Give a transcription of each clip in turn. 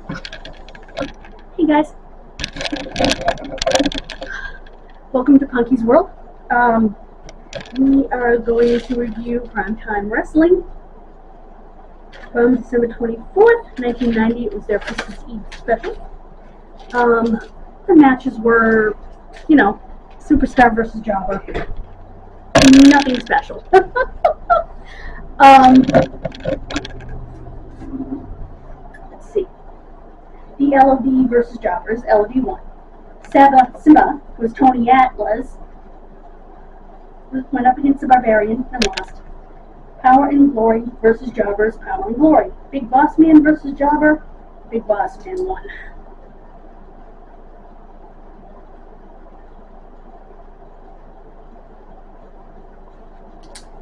Hey guys, welcome to Punky's World. We are going to review Primetime Wrestling from December 24th, 1990. It was their Christmas Eve special. The matches were, Superstar versus Jobber. Nothing special. Let's see. The LOD versus Jobbers, LOD won. Simba, who was Tony Atlas, went up against the Barbarian and lost. Power and Glory versus Jobbers, Power and Glory. Big Boss Man versus Jobber, Big Boss Man won.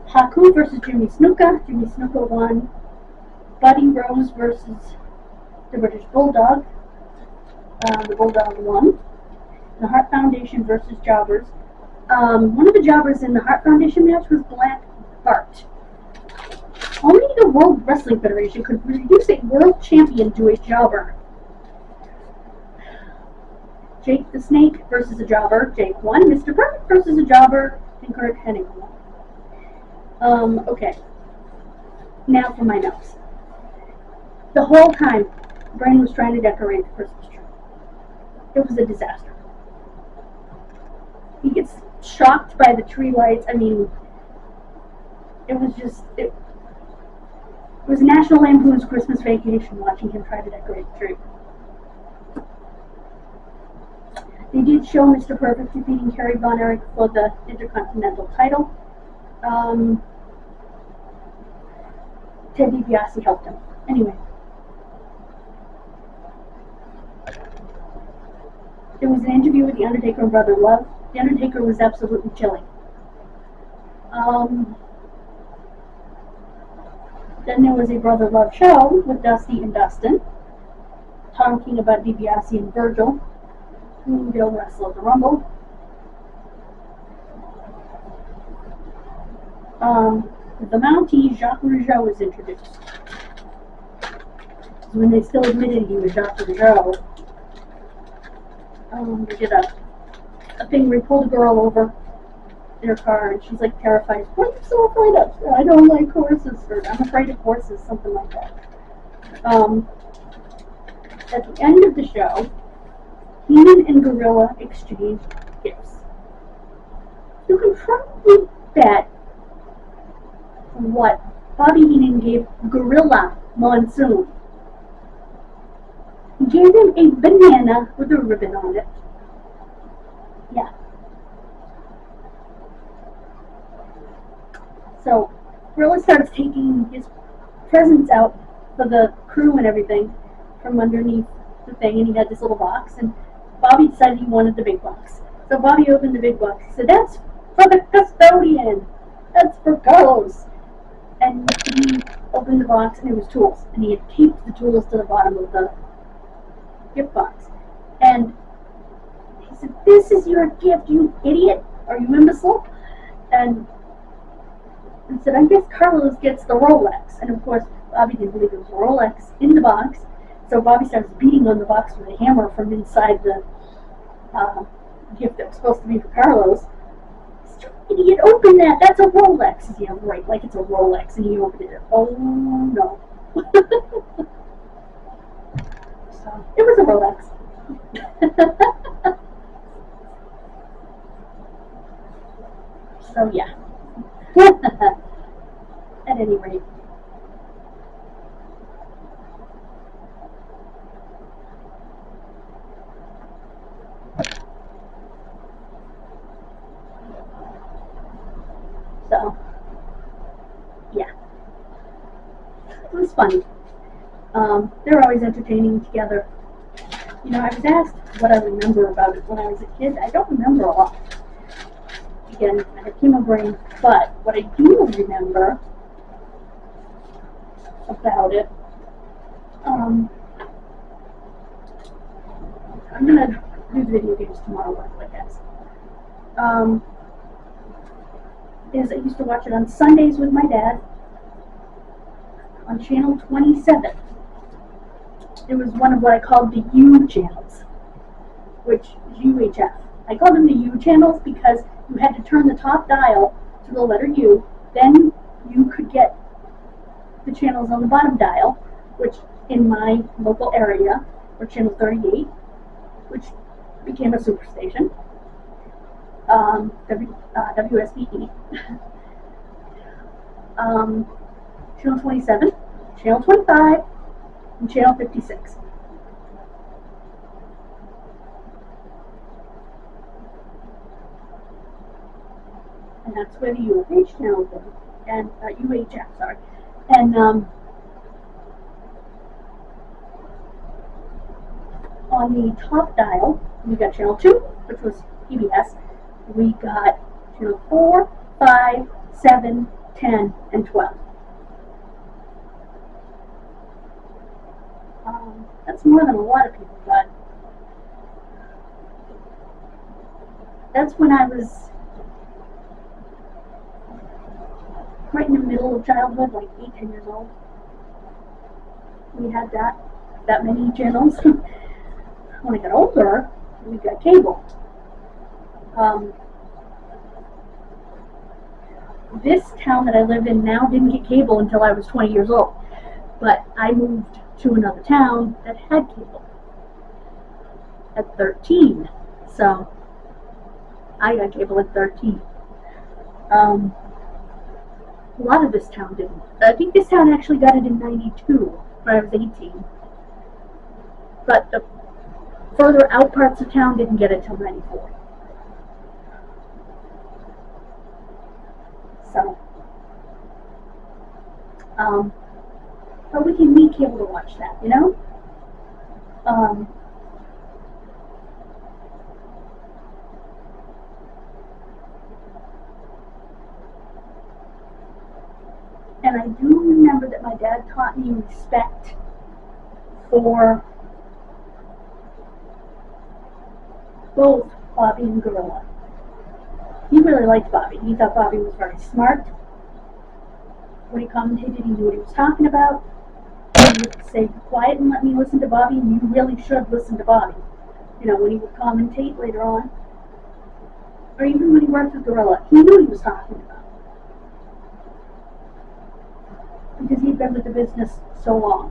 Haku versus Jimmy Snuka, Jimmy Snuka won. Buddy Rose versus the British Bulldog, the Bulldog won. The Hart Foundation versus Jobbers. One of the Jobbers in the Hart Foundation match was Black Bart. Only the World Wrestling Federation could reduce a world champion to a jobber. Jake the Snake versus a jobber. Jake won. Mr. Perfect versus a jobber. And Kurt Hennig won. Okay. Now for my notes. The whole time, Brian was trying to decorate the Christmas tree. It was a disaster. He gets shocked by the tree lights. I mean, it was just... It was National Lampoon's Christmas Vacation watching him try to decorate the tree. They did show Mr. Perfect defeating Kerry Von Erich for the Intercontinental title. Ted DiBiase helped him. Anyway. There was an interview with The Undertaker and Brother Love. The Undertaker was absolutely chilling. Then there was a Brother Love show with Dusty and Dustin, talking about DiBiase and Virgil, who they'll wrestle at the Rumble. The Mountie, Jacques Rougeau, was introduced. When they still admitted he was Jacques Rougeau, they did a thing where he pulled a girl over in her car, and she's like terrified. What are you so afraid of? I don't like horses, or I'm afraid of horses, something like that. At the end of the show, Heenan and Gorilla exchanged gifts. You can probably bet what Bobby Heenan gave Gorilla Monsoon. He gave him a banana with a ribbon on it. Yeah. So, Gorilla starts taking his presents out for the crew and everything from underneath the thing, and he had this little box, and Bobby decided he wanted the big box. So Bobby opened the big box. He said, "That's for the custodian. That's for Carlos." And he opened the box, and it was tools. And he had taped the tools to the bottom of the gift box. And he said, "This is your gift, you idiot. Are you imbecile?" And he said, "I guess Carlos gets the Rolex." And of course, Bobby didn't believe there was a Rolex in the box. So Bobby starts beating on the box with a hammer from inside the gift that was supposed to be for Carlos. "You idiot, open that. That's a Rolex." He said, "Yeah, right, like it's a Rolex." And he opened it. Oh, no. So, it was a Rolex. So, yeah. At any rate. So, yeah. It was funny. They're always entertaining together. You know, I was asked what I remember about it when I was a kid. I don't remember a lot. Again, I have chemo brain, but what I do remember about it, I'm gonna do the video games tomorrow, I guess. Is I used to watch it on Sundays with my dad on channel 27. it was one of what I called the U channels, which is UHF. I called them the U channels because you had to turn the top dial to the letter U, then you could get the channels on the bottom dial, which in my local area were channel 38, which became a superstation, WSBE, channel 27, channel 25, and channel 56. And that's where the UFH channel goes, and UHF, sorry. And on the top dial, we got channel 2, which was PBS. We got channel 4, 5, 7, 10, and 12. That's more than a lot of people got. That's when I was right in the middle of childhood, like 8, 10 years old. We had that many channels. When I got older, we got cable. This town that I live in now didn't get cable until I was 20 years old. But I moved to another town that had cable at 13. So I got cable at 13. A lot of this town didn't. I think this town actually got it in 92, when I was 18. But the further out parts of town didn't get it till 94. So, but we can need cable to watch that, you know? And I do remember that my dad taught me respect for both Bobby and Gorilla. He really liked Bobby. He thought Bobby was very smart. When he commentated, he knew what he was talking about. He would say, be quiet and let me listen to Bobby, and you really should listen to Bobby. You know, when he would commentate later on. Or even when he worked with Gorilla, he knew what he was talking about. Because he'd been with the business so long.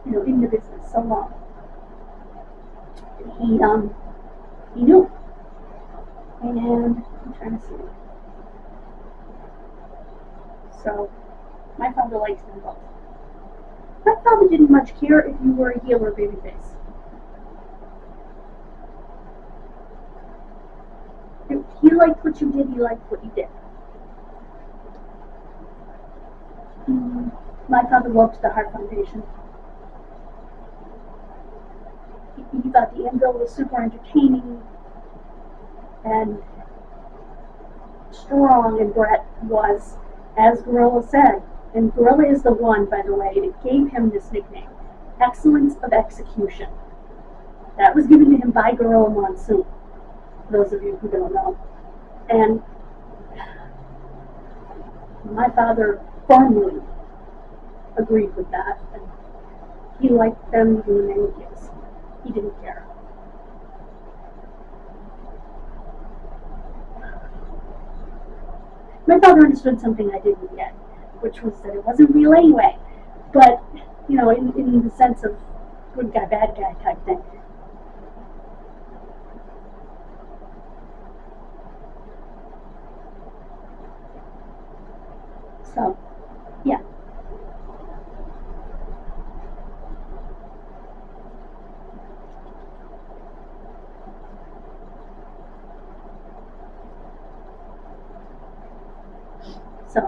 You know, in the business so long. He knew. And I'm trying to see. So, my father likes them both. My father didn't much care if you were a heel or babyface. If he liked what you did, he liked what you did. My father loved the Heart Foundation. He thought the Anvil was super entertaining and strong, and Brett was, as Gorilla said, and Gorilla is the one, by the way, that gave him this nickname, Excellence of Execution. That was given to him by Gorilla Monsoon, for those of you who don't know. And my father firmly agreed with that, and he liked them even when they were kids. He didn't care. My father understood something I didn't yet, which was that it wasn't real anyway, but, you know, in the sense of good guy, bad guy type thing. So, yeah. So,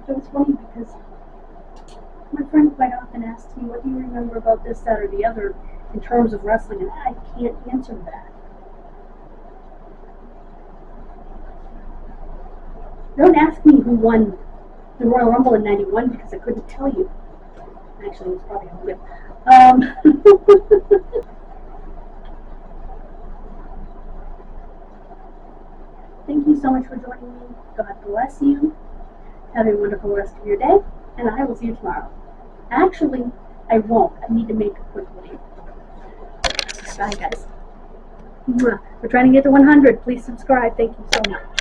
it was funny because my friend quite often asks me, what do you remember about this, that, or the other in terms of wrestling, and I can't answer that. Don't ask me who won the Royal Rumble in 91 because I couldn't tell you. Actually, it was probably Hogan. thank you so much for joining me. God bless you. Have a wonderful rest of your day, and I will see you tomorrow. Actually, I won't. I need to make a quick video. Bye, guys. We're trying to get to 100. Please subscribe. Thank you so much.